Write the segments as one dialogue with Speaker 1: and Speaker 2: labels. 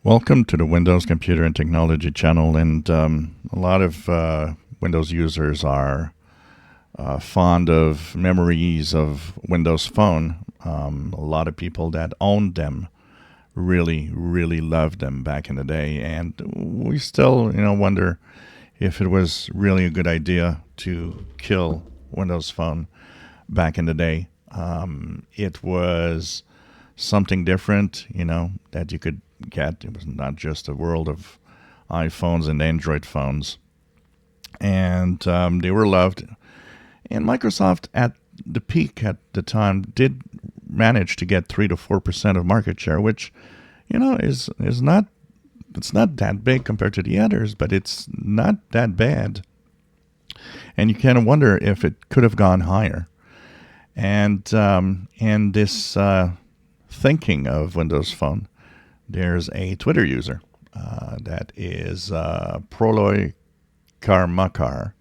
Speaker 1: Welcome to the Windows Computer and Technology channel, and a lot of Windows users are fond of memories of Windows Phone. A lot of people that owned them really, really loved them back in the day, and we still, wonder if it was really a good idea to kill Windows Phone back in the day. It was something different, that you could get. It was not just a world of iPhones and Android phones, and they were loved. And Microsoft, at the peak at the time, did manage to get 3 to 4% of market share, which is not, it's not that big compared to the others, but it's not that bad. And you kind of wonder if it could have gone higher. And this thinking of Windows Phone, there's a Twitter user that is Proloy Karmakar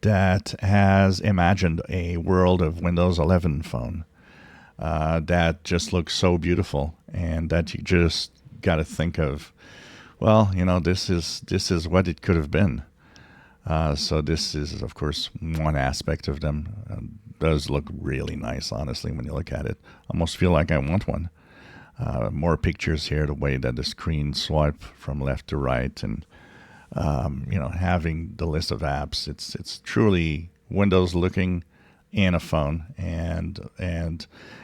Speaker 1: that has imagined a world of Windows 11 phone that just looks so beautiful, and that you just got to think of, well, this is what it could have been. So this is, of course, one aspect of them. Does look really nice, honestly, when you look at it. Almost feel like I want one. More pictures here, the way that the screen swipe from left to right, and having the list of apps. It's truly Windows looking in a phone, and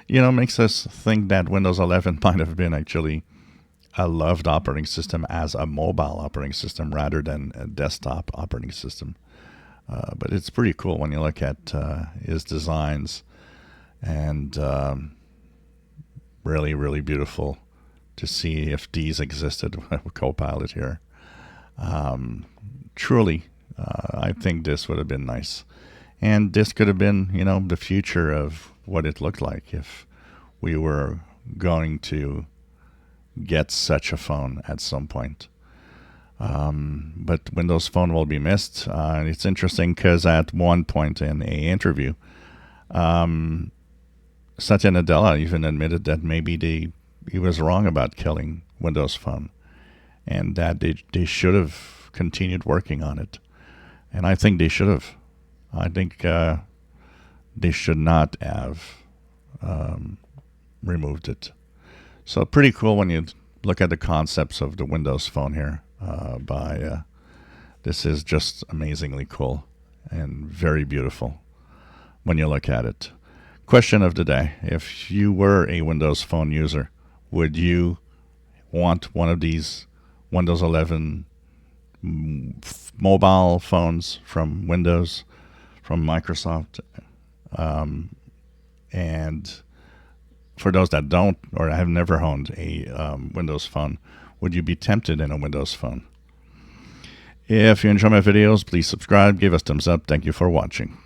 Speaker 1: makes us think that Windows 11 might have been actually a loved operating system as a mobile operating system rather than a desktop operating system. But it's pretty cool when you look at his designs, and really, really beautiful to see if these existed with Copilot here. Truly, I think this would have been nice. And this could have been, the future of what it looked like if we were going to get such a phone at some point. But Windows Phone will be missed. It's interesting because at one point in a interview, Satya Nadella even admitted that maybe he was wrong about killing Windows Phone, and that they should have continued working on it. And I think they should have. I think they should not have removed it. So pretty cool when you look at the concepts of the Windows Phone here. This is just amazingly cool and very beautiful when you look at it. Question of the day: if you were a Windows Phone user, would you want one of these Windows 11 mobile phones from Windows, from Microsoft? And for those that don't or have never owned a Windows Phone, would you be tempted in a Windows Phone? If you enjoy my videos, please subscribe, give us thumbs up. Thank you for watching.